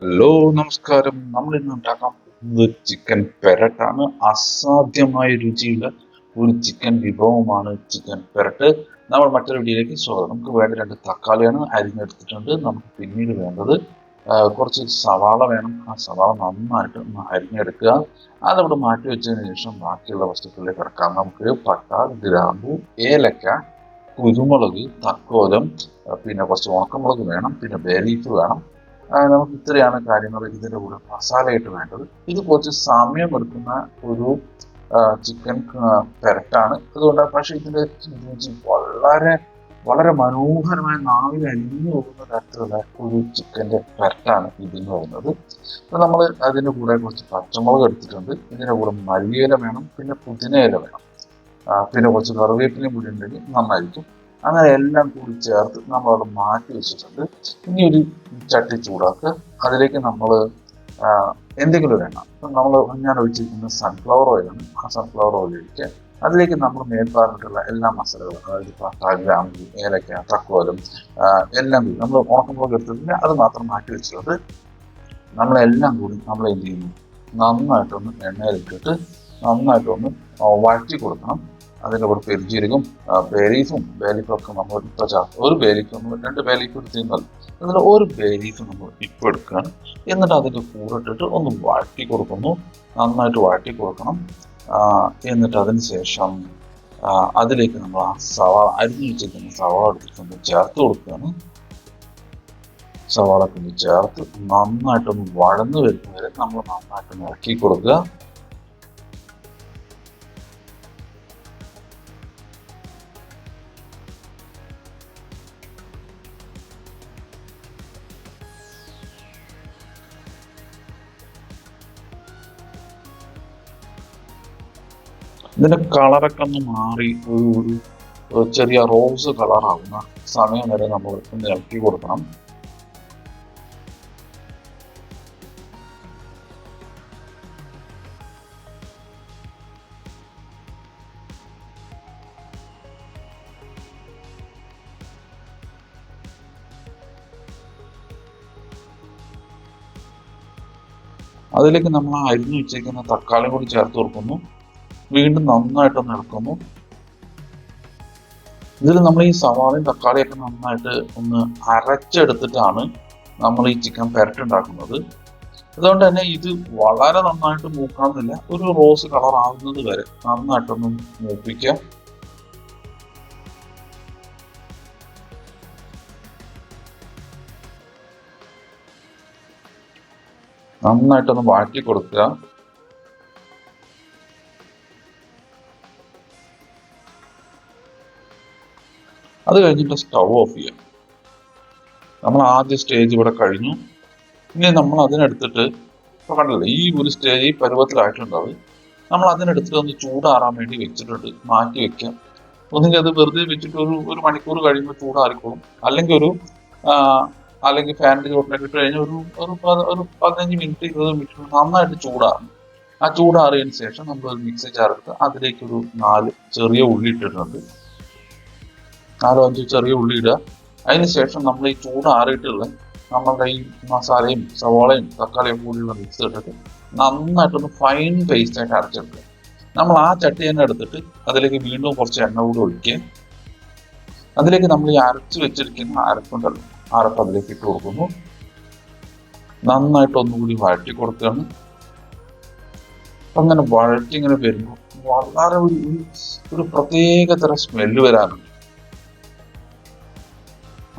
Hello, നമസ്കാരം. നമ്മൾ ഇന്ന് ഉണ്ടാക്കാൻ പോകുന്നത് ചിക്കൻ പെരട്ടാണ്. അസാധ്യമായ രുചിയുള്ള ഒരു ചിക്കൻ വിഭവമാണ് ചിക്കൻ പെരട്ട്. നമ്മൾ മറ്റൊരു വീഡിയോയിലേക്ക് സ്വാഗതം. നമുക്ക് വേണ്ട 2 തക്കാളിയാണ് അരിഞ്ഞെടുത്തിട്ടുണ്ട്. നമുക്ക് പിന്നീട് വേണ്ടത് കുറച്ച് സവാള വേണം. ആ സവാള നന്നായിട്ട് ഒന്ന് അരിഞ്ഞെടുക്കുക. അതവിടെ മാറ്റി വെച്ചതിന് ശേഷം ബാക്കിയുള്ള വസ്തുക്കളിലേക്ക് കിടക്കാം. നമുക്ക് പട്ട, ഗ്രാമ്പു, ഏലക്ക, കുരുമുളക്, തക്കോലം, പിന്നെ കുറച്ച് ഉണക്കമുളക് വേണം, പിന്നെ ബേ ലീഫ് വേണം. നമുക്ക് ഇത്രയാണ് കാര്യങ്ങൾ ഇതിൻ്റെ കൂടെ മസാലയായിട്ട് വേണ്ടത്. ഇത് കുറച്ച് സമയമെടുക്കുന്ന ഒരു ചിക്കൻ പെരട്ടാണ്. അതുകൊണ്ട് പക്ഷേ ഇതിൻ്റെ രുചി വളരെ വളരെ മനോഹരമായ നാവിൽ അലിഞ്ഞു പോകുന്ന തരത്തിലുള്ള ഒരു ചിക്കൻ്റെ പെരട്ടാണ് ഇതെന്ന് പറയുന്നത്. അപ്പോൾ നമ്മൾ അതിൻ്റെ കൂടെ കുറച്ച് പച്ചമുളക് എടുത്തിട്ടുണ്ട്. ഇതിൻ്റെ കൂടെ മല്ലിയില വേണം, പിന്നെ പുതിനയില വേണം, പിന്നെ കുറച്ച് കറിവേപ്പിലയും കൂടി ഉണ്ടെങ്കിൽ നന്നായിരിക്കും. അങ്ങനെ എല്ലാം കൂടി ചേർത്ത് നമ്മളവിടെ മാറ്റി വെച്ചിട്ടുണ്ട്. ഇനി ഒരു ചട്ടി ചൂടാക്കുക. അതിലേക്ക് നമ്മൾ എന്തെങ്കിലും ഒരു എണ്ണ, ഞാൻ ഒഴിച്ചിരിക്കുന്നത് സൺഫ്ലവർ ഓയിലാണ്. ആ സൺഫ്ലവർ ഓയിൽ ഒഴിക്കുക. അതിലേക്ക് നമ്മൾ മേൽപ്പാറിട്ടുള്ള എല്ലാ മസാലകളും, അതായത് പട്ട, ഗ്രാമ്പു, ഏലക്ക, തക്കോലം, എല്ലാം കൂടി നമ്മൾ ഉണക്കമുളക് എടുത്തിട്ടില്ല, അത് മാത്രം മാറ്റി വെച്ചിട്ടുണ്ട്. നമ്മളെല്ലാം കൂടി നമ്മൾ എന്ത് ചെയ്യുന്നു, നന്നായിട്ടൊന്ന് എണ്ണയിലിട്ടിട്ട് നന്നായിട്ടൊന്ന് വഴറ്റി കൊടുക്കണം. അതിൻ്റെ കൂടെ പെരിഞ്ചീരകം, ബേലീഫും ഒക്കെ നമ്മൾ ഇപ്പോൾ ചേർത്ത്, ഒരു ബേലീഫ് നമ്മൾ 2 ബേലീഫ് എടുത്തിരുന്നല്ലോ, അതിൽ ഒരു ബേലീഫ് നമ്മൾ ഇപ്പോൾ എടുക്കുകയാണ്. എന്നിട്ട് അതിൻ്റെ കൂടെ ഇട്ടിട്ട് ഒന്ന് വഴറ്റി കൊടുക്കുന്നു. നന്നായിട്ട് വഴറ്റി കൊടുക്കണം. എന്നിട്ട് അതിന് ശേഷം അതിലേക്ക് നമ്മൾ ആ സവാള അരിഞ്ഞു വെച്ചിരിക്കുന്ന സവാള എടുത്തിട്ട് ചേർത്ത് കൊടുക്കുകയാണ്. സവാള പിന്നെ ചേർത്ത് നന്നായിട്ടൊന്ന് വഴന്നു വരുന്നവരെ നമ്മൾ നന്നായിട്ടൊന്ന് ഇറക്കി കൊടുക്കുക. ഇതിൻ്റെ കളറൊക്കെ ഒന്ന് മാറി ഒരു ചെറിയ റോസ് കളറാവുന്ന സമയം വരെ നമ്മൾ ഒന്ന് ഇളക്കി കൊടുക്കണം. അതിലേക്ക് നമ്മൾ അരിഞ്ഞു വെച്ചേക്കുന്ന തക്കാളി കൂടി ചേർത്ത് കൊടുക്കുന്നു. വീണ്ടും നന്നായിട്ടൊന്ന് ഇളക്കുന്നു. ഇതിൽ നമ്മൾ ഈ സവാളയും തക്കാളിയൊക്കെ നന്നായിട്ട് ഒന്ന് അരച്ചെടുത്തിട്ടാണ് നമ്മൾ ഈ ചിക്കൻ പെരട്ടുണ്ടാക്കുന്നത്. അതുകൊണ്ട് തന്നെ ഇത് വളരെ നന്നായിട്ട് മൂക്കണമെന്നില്ല, ഒരു റോസ് കളർ ആവുന്നത് വരെ നന്നായിട്ടൊന്ന് മൂപ്പിക്കുക. നന്നായിട്ടൊന്ന് വാട്ടി കൊടുക്കുക. അത് കഴിഞ്ഞിട്ട് സ്റ്റൗ ഓഫ് ചെയ്യാം. നമ്മൾ ആദ്യ സ്റ്റേജ് ഇവിടെ കഴിഞ്ഞു. ഇനി നമ്മൾ അതിനെടുത്തിട്ട്, ഇപ്പോൾ കണ്ടില്ലേ, ഈ ഒരു സ്റ്റേജ് ഈ പരുവത്തിലായിട്ടുണ്ടാവും. നമ്മൾ അതിനെടുത്തിട്ട് ഒന്ന് ചൂടാറാൻ വേണ്ടി വെച്ചിട്ടുണ്ട്, മാറ്റി വെക്കാം. ഒന്നുകിൽ അത് വെറുതെ വെച്ചിട്ട് ഒരു മണിക്കൂർ കഴിയുമ്പോൾ ചൂടാറിക്കോളും. അല്ലെങ്കിൽ ഫാനിൻ്റെ ചോട്ടിലൊക്കെ ഇട്ട് കഴിഞ്ഞാൽ ഒരു 15 മിനിറ്റ് 20 മിനിറ്റ് നന്നായിട്ട് ചൂടാറും. ആ ചൂടാറിയതിന് ശേഷം നമ്മൾ ഒരു മിക്സി ജാറെടുത്ത് അതിലേക്ക് ഒരു 4 ചെറിയ ഉള്ളി ഇട്ടിട്ടുണ്ട്. 4-5 ചെറിയ ഉള്ളി ഇടുക. അതിന് ശേഷം നമ്മൾ ഈ ചൂടാറിയിട്ടുള്ള നമ്മളുടെ ഈ മസാലയും സവാളയും തക്കാളിയും കൂടിയുള്ള മിക്സ് ഇട്ടിട്ട് നന്നായിട്ടൊന്ന് ഫൈൻ പേസ്റ്റായിട്ട് അരച്ചെടുക്കുക. നമ്മൾ ആ ചട്ടി തന്നെ എടുത്തിട്ട് അതിലേക്ക് വീണ്ടും കുറച്ച് എണ്ണ കൂടി ഒഴിക്കുക. അതിലേക്ക് നമ്മൾ ഈ അരച്ച് വെച്ചിരിക്കുന്ന അരപ്പുണ്ടല്ലോ, അരപ്പ് അതിലേക്ക് ഇട്ട് കൊടുക്കുന്നു. നന്നായിട്ട് വഴറ്റി കൊടുക്കുകയാണ്. അങ്ങനെ വഴറ്റി ഇങ്ങനെ വരുമ്പോൾ വളരെ ഒരു പ്രത്യേക തരം സ്മെല്ല് വരാനുണ്ട്.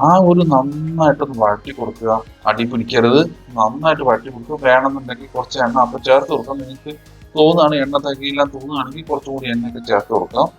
ആ ഒരു നന്നായിട്ടൊന്ന് വഴറ്റി കൊടുക്കുക. അടി പിടിക്കരുത്, നന്നായിട്ട് വഴറ്റി കൊടുക്കുക. വേണമെന്നുണ്ടെങ്കിൽ കുറച്ച് എണ്ണ അപ്പം ചേർത്ത് കൊടുക്കാം. നിങ്ങൾക്ക് തോന്നുകയാണ് എണ്ണ തികയില്ല തോന്നുകയാണെങ്കിൽ കുറച്ചുകൂടി എണ്ണയൊക്കെ ചേർത്ത് കൊടുക്കാം.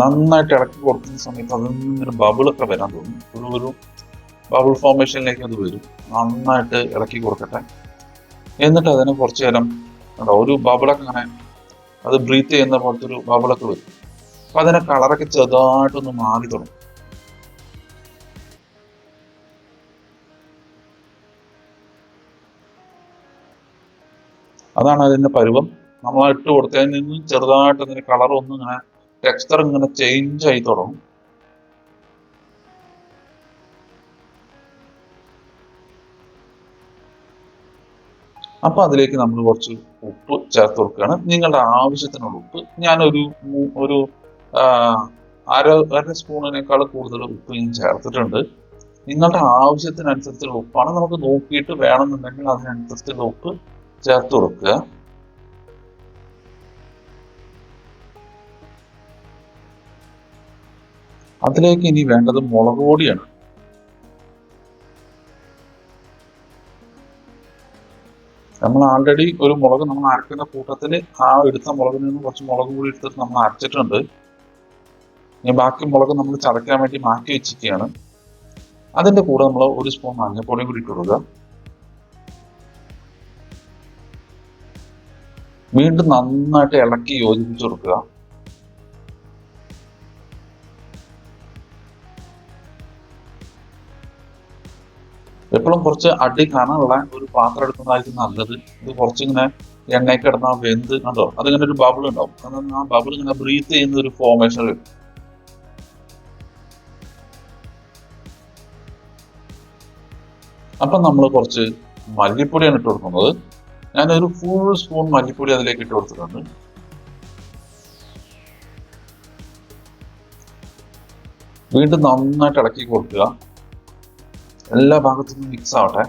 നന്നായിട്ട് ഇളക്കി കൊടുക്കുന്ന സമയത്ത് അതിൽ നിന്നൊരു ബബിളൊക്കെ വരാൻ തോന്നും. ഒരു ബബിൾ ഫോർമേഷനിലേക്ക് അത് വരും. നന്നായിട്ട് ഇളക്കി കൊടുക്കട്ടെ. എന്നിട്ട് അതിന് കുറച്ച് നേരം ഒരു ബബിളൊക്കെ ഇങ്ങനെ അത് ബ്രീത്ത് ചെയ്യുന്ന പോലത്തെ ഒരു ബബിളൊക്കെ വരും. അപ്പൊ അതിന്റെ കളറൊക്കെ ചെറുതായിട്ടൊന്ന് മാറി തുടങ്ങും. അതാണ് അതിന്റെ പരുവം. നമ്മൾ ഇട്ട് കൊടുത്തതിൽ നിന്ന് ചെറുതായിട്ട് അതിന്റെ കളർ ഒന്ന് ഇങ്ങനെ ടെക്സ്ചർ ഇങ്ങനെ ചേഞ്ച് ആയി തുടങ്ങും. അപ്പൊ അതിലേക്ക് നമ്മൾ കുറച്ച് ഉപ്പ് ചേർത്ത് കൊടുക്കുകയാണ്. നിങ്ങളുടെ ആവശ്യത്തിനുള്ള ഉപ്പ്. ഞാനൊരു ഒരു അര സ്പൂണിനേക്കാൾ കൂടുതൽ ഉപ്പ് ഞാൻ ചേർത്തിട്ടുണ്ട്. നിങ്ങളുടെ ആവശ്യത്തിനനുസരിച്ചുള്ള ഉപ്പാണ്. നമുക്ക് നോക്കിയിട്ട് വേണമെന്നുണ്ടെങ്കിൽ അതിനനുസരിച്ചുള്ള ഉപ്പ് ചേർത്ത് കൊടുക്കുക. അതിലേക്ക് ഇനി വേണ്ടത് മുളക് പൊടിയാണ്. നമ്മൾ ആൾറെഡി ഒരു മുളക് നമ്മൾ അരക്കുന്ന കൂട്ടത്തിൽ ആ എടുത്ത മുളകിൽ നിന്ന് കുറച്ച് മുളക് പൊടി എടുത്തിട്ട് നമ്മൾ അരച്ചിട്ടുണ്ട്. ഇനി ബാക്കി മുളക് നമ്മൾ ചതയ്ക്കാൻ വേണ്ടി മാറ്റി വെച്ചിരിക്കുകയാണ്. അതിന്റെ കൂടെ നമ്മൾ ഒരു സ്പൂൺ മഞ്ഞൾപ്പൊടിയും കൂടി ഇട്ട് കൊടുക്കുക. വീണ്ടും നന്നായിട്ട് ഇളക്കി യോജിപ്പിച്ച് കൊടുക്കുക. എപ്പോഴും കുറച്ച് അടി കനമുള്ള ഒരു പാത്രം എടുക്കുന്നതായിരിക്കും നല്ലത്. ഇത് കുറച്ചിങ്ങനെ എണ്ണയൊക്കെ കിടന്നാൽ വെന്ത് കണ്ടോ, അതിങ്ങനെ ഒരു ബബിൾ ഉണ്ടാവും. കാരണം ആ ബബിൾ ഇങ്ങനെ ബ്രീത്ത് ചെയ്യുന്ന ഒരു ഫോർമേഷൻ വരും. അപ്പം നമ്മൾ കുറച്ച് മല്ലിപ്പൊടിയാണ് ഇട്ട് കൊടുക്കുന്നത്. ഞാനൊരു ഫുൾ സ്പൂൺ മല്ലിപ്പൊടി അതിലേക്ക് ഇട്ട് കൊടുത്തിട്ടുണ്ട്. വീണ്ടും നന്നായിട്ട് ഇളക്കി കൊടുക്കുക. എല്ലാ ഭാഗത്തും മിക്സ് ആവട്ടെ.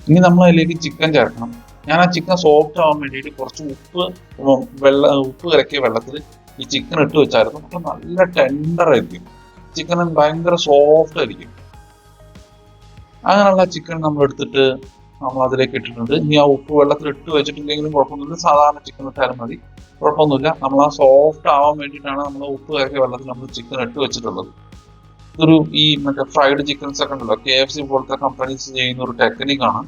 ഇനി നമ്മൾ അതിലേക്ക് ചിക്കൻ ചേർക്കണം. ഞാൻ ആ ചിക്കൻ സോഫ്റ്റ് ആവാൻ വേണ്ടിയിട്ട് കുറച്ച് ഉപ്പ് കലക്കിയ വെള്ളത്തിൽ ഈ ചിക്കൻ ഇട്ട് വെച്ചായിരുന്നു. അപ്പോൾ നല്ല ടെൻഡർ ആയിരിക്കും. ചിക്കൻ ഭയങ്കര സോഫ്റ്റ് ആയിരിക്കും. അങ്ങനെയുള്ള ചിക്കൻ നമ്മൾ എടുത്തിട്ട് നമ്മൾ അതിലേക്ക് ഇട്ടിട്ടുണ്ട്. ഇനി ആ ഉപ്പ് വെള്ളത്തിൽ ഇട്ട് വെച്ചിട്ടുണ്ടെങ്കിലും കുഴപ്പമൊന്നുമില്ല, സാധാരണ ചിക്കൻ ഇട്ടാലും മതി, കുഴപ്പമൊന്നുമില്ല. നമ്മൾ ആ സോഫ്റ്റ് ആവാൻ വേണ്ടിയിട്ടാണ് നമ്മൾ ഉപ്പ് കലക്കിയ വെള്ളത്തിൽ നമ്മൾ ചിക്കൻ ഇട്ട് വെച്ചിട്ടുള്ളത്. ഇതൊരു ഈ മറ്റേ ഫ്രൈഡ് ചിക്കൻസ് ഒക്കെ ഉണ്ടല്ലോ, KFC പോലത്തെ കമ്പനീസ് ചെയ്യുന്ന ഒരു ടെക്നിക്കാണ്.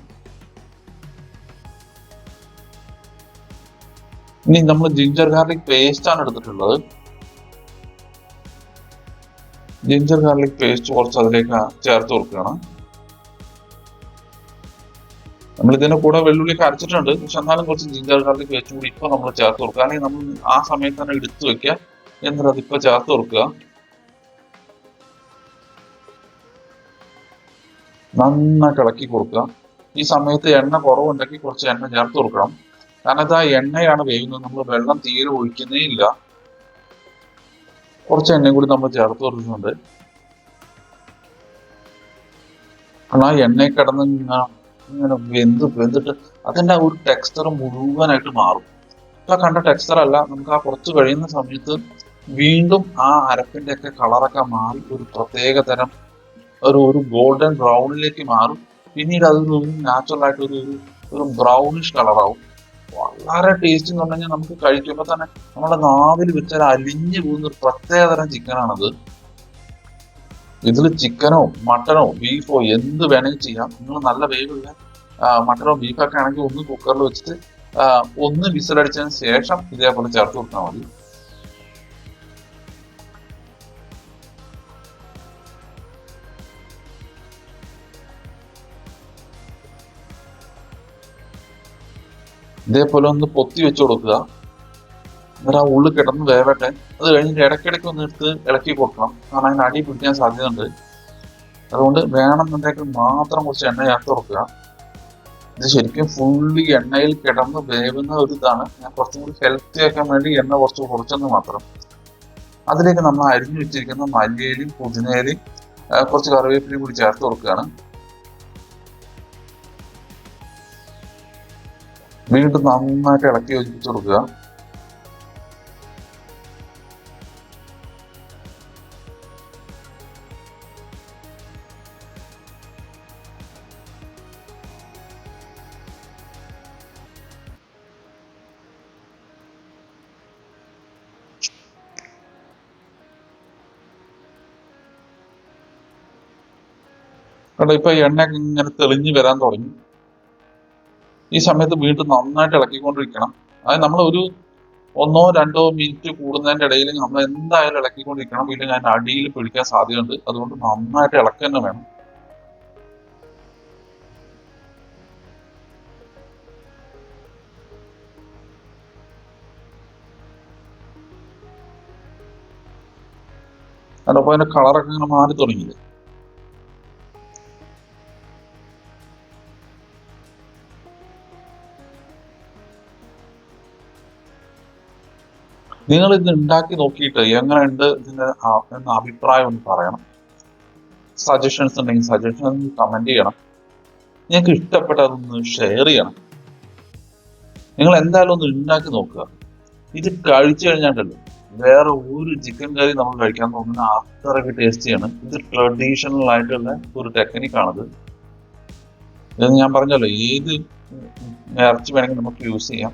ഇനി നമ്മൾ ജിഞ്ചർ ഗാർലിക് പേസ്റ്റ് ആണ് എടുത്തിട്ടുള്ളത്. ജിഞ്ചർ ഗാർലിക് പേസ്റ്റ് കുറച്ച് അതിലേക്ക് ചേർത്ത് കൊടുക്കുകയാണ്. നമ്മൾ ഇതിന്റെ കൂടെ വെള്ളുള്ളി അരച്ചിട്ടുണ്ട്, പക്ഷെ എന്നാലും കുറച്ച് ജിഞ്ചർ ഗാർലിക് പേസ്റ്റ് കൂടി ഇപ്പൊ നമ്മൾ ചേർത്ത് കൊടുക്കുക. അല്ലെങ്കിൽ നമ്മൾ ആ സമയത്ത് തന്നെ എടുത്തു വെക്കുക, എന്നിട്ട് അതിപ്പോ ചേർത്ത് കൊടുക്കുക. നന്നായിട്ട് ഇളക്കി കൊടുക്കുക. ഈ സമയത്ത് എണ്ണ കുറവുണ്ടെങ്കിൽ കുറച്ച് എണ്ണ ചേർത്ത് കൊടുക്കണം. കാരണം ഇത് ആ എണ്ണയാണ് വേവുന്നത്, നമ്മൾ വെള്ളം തീരെ ഒഴിക്കുന്നേ ഇല്ല. കുറച്ച് എണ്ണയും കൂടി നമ്മൾ ചേർത്ത് കൊടുക്കുന്നുണ്ട്. കാരണം ആ എണ്ണയിൽ കിടന്ന് ഇങ്ങനെ വെന്തിട്ട് അതിൻ്റെ ആ ഒരു ടെക്സ്ചർ മുഴുവനായിട്ട് മാറും. ഇപ്പൊ കണ്ട ടെക്സ്ചർ അല്ല, നമുക്ക് ആ കുറച്ച് കഴിയുന്ന സമയത്ത് വീണ്ടും ആ അരപ്പിന്റെ ഒക്കെ കളറൊക്കെ മാറി ഒരു പ്രത്യേക തരം ഒരു ഗോൾഡൻ ബ്രൗണിലേക്ക് മാറും. പിന്നീട് അത് നാച്ചുറൽ ആയിട്ട് ഒരു ബ്രൗണിഷ് കളറാവും. വളരെ ടേസ്റ്റ് എന്ന് പറഞ്ഞാൽ നമുക്ക് കഴിക്കുമ്പോൾ തന്നെ നമ്മുടെ നാവിൽ വെച്ചാൽ അലിഞ്ഞു പോകുന്ന ഒരു പ്രത്യേകതരം ചിക്കനാണത്. ഇതിൽ ചിക്കനോ മട്ടനോ ബീഫോ എന്ത് വേണമെങ്കിൽ ചെയ്യാം. നിങ്ങൾ നല്ല വേവുള്ള മട്ടനോ ബീഫൊക്കെ ആണെങ്കിൽ ഒന്ന് കുക്കറിൽ വെച്ചിട്ട് ഒന്ന് വിസിലടിച്ചതിന് ശേഷം ഇതേപോലെ ചേർത്ത് കൊടുത്താൽ മതി. ഇതേപോലെ ഒന്ന് പൊത്തി വെച്ച് കൊടുക്കുക. എന്നിട്ട് ആ ഉള്ളിൽ കിടന്ന് വേവട്ടെ. അത് കഴിഞ്ഞിട്ട് ഇടയ്ക്കിടയ്ക്ക് ഒന്ന് എടുത്ത് ഇളക്കി കൊടുക്കണം, കാരണം അതിന് അടി പിടിക്കാൻ സാധ്യതയുണ്ട്. അതുകൊണ്ട് വേണമെന്നുണ്ടെങ്കിൽ മാത്രം കുറച്ച് എണ്ണ ചേർത്ത് കൊടുക്കുക. ഇത് ശരിക്കും ഫുള്ളി എണ്ണയിൽ കിടന്ന് വേവുന്ന ഒരു ഇതാണ്. ഞാൻ കുറച്ചും കൂടി ഹെൽത്തി ആക്കാൻ വേണ്ടി എണ്ണ കുറച്ചെന്ന് മാത്രം. അതിലേക്ക് നമ്മൾ അരിഞ്ഞു വെച്ചിരിക്കുന്ന മല്ലിയിലും പുതിനയിലും കുറച്ച് കറിവേപ്പിലയും കൂടി ചേർത്ത് കൊടുക്കുകയാണ്. വീണ്ടും നന്നായിട്ട് ഇളക്കി യോജിപ്പിച്ച് കൊടുക്കുക. കേട്ടോ. ഇപ്പൊ ഈ എണ്ണയൊക്കെ ഇങ്ങനെ തെളിഞ്ഞ് വരാൻ തുടങ്ങി. ഈ സമയത്ത് വീണ്ടും നന്നായിട്ട് ഇളക്കിക്കൊണ്ടിരിക്കണം. അതായത് നമ്മൾ ഒരു 1-2 മിനിറ്റ് കൂടുന്നതിന്റെ ഇടയിൽ നമ്മൾ എന്തായാലും ഇളക്കിക്കൊണ്ടിരിക്കണം. വീണ്ടും ഞാൻ അടിയിൽ പിടിക്കാൻ സാധ്യതയുണ്ട്. അതുകൊണ്ട് നന്നായിട്ട് ഇളക്കുക തന്നെ വേണം. അതപ്പോൾ അതിന്റെ കളറൊക്കെ ഇങ്ങനെ മാറി തുടങ്ങിയില്ലേ. നിങ്ങൾ ഇത് ഉണ്ടാക്കി നോക്കിയിട്ട് എങ്ങനെയുണ്ട് ഇതിന്റെ എന്ന അഭിപ്രായം ഒന്ന് പറയണം. സജഷൻസ് ഉണ്ടെങ്കിൽ സജഷൻസ് കമന്റ് ചെയ്യണം. നിങ്ങൾക്ക് ഇഷ്ടപ്പെട്ടതൊന്ന് ഷെയർ ചെയ്യണം. നിങ്ങൾ എന്തായാലും ഒന്ന് ഉണ്ടാക്കി നോക്കുക. ഇത് കഴിച്ചു കഴിഞ്ഞാണ്ടല്ലോ വേറെ ഒരു ചിക്കൻ കറി നമ്മൾ കഴിക്കാൻ തോന്നുന്ന അത്രയ്ക്ക് ടേസ്റ്റിയാണ്. ഇത് ട്രഡീഷണൽ ആയിട്ടുള്ള ഒരു ടെക്നിക്കാണിത്. ഇത് ഞാൻ പറഞ്ഞല്ലോ, ഏത് ഇറച്ചി വേണമെങ്കിൽ നമുക്ക് യൂസ് ചെയ്യാം.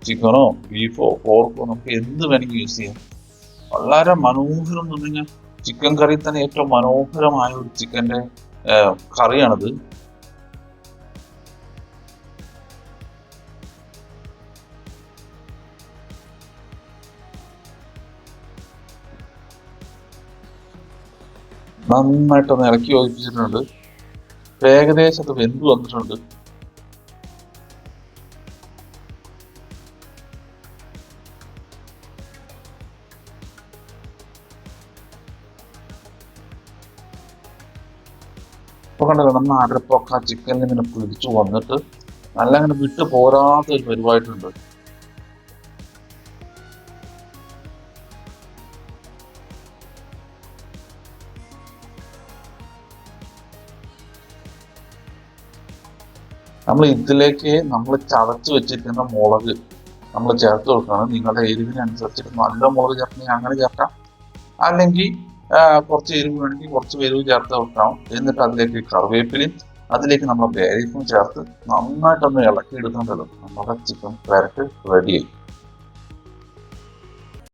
ചിക്കനോ ബീഫോ പോർക്കോ നമുക്ക് എന്ത് വേണമെങ്കിൽ യൂസ് ചെയ്യാം. വളരെ മനോഹരം എന്ന് പറഞ്ഞു കഴിഞ്ഞാൽ ചിക്കൻ കറി തന്നെ ഏറ്റവും മനോഹരമായ ഒരു ചിക്കൻ്റെ കറിയാണിത്. നന്നായിട്ടൊന്ന് ഇളക്കി യോജിപ്പിച്ചിട്ടുണ്ട്. ഏകദേശം അത് വെന്ത് വന്നിട്ടുണ്ട്. ഇപ്പൊ കണ്ടല്ലോ, നമ്മൾ അരപ്പൊക്കെ ചിക്കനിൽ ഇങ്ങനെ പിടിച്ചു വന്നിട്ട് നല്ല അങ്ങനെ വിട്ട് പോരാത്ത ഒരു പരിവായിട്ടുണ്ട്. നമ്മൾ ഇതിലേക്ക് നമ്മൾ ചതച്ച് വെച്ചിരിക്കുന്ന മുളക് നമ്മൾ ചേർത്ത് കൊടുക്കണം. നിങ്ങളുടെ എരിവിനനുസരിച്ചിട്ട് നല്ല മുളക് ചേർക്കണമെങ്കിൽ അങ്ങനെ ചേർക്കാം, അല്ലെങ്കിൽ കുറച്ച് എരിവ് വേണമെങ്കിൽ കുറച്ച് എരിവ് ചേർത്ത് വെക്കാം. എന്നിട്ട് അതിലേക്ക് കറിവേപ്പിലയും അതിലേക്ക് നമ്മൾ ബേലീഫും ചേർത്ത് നന്നായിട്ടൊന്ന് ഇളക്കി എടുക്കേണ്ടല്ലോ. നമ്മുടെ ചിക്കൻ പെരട്ട് റെഡിയായി.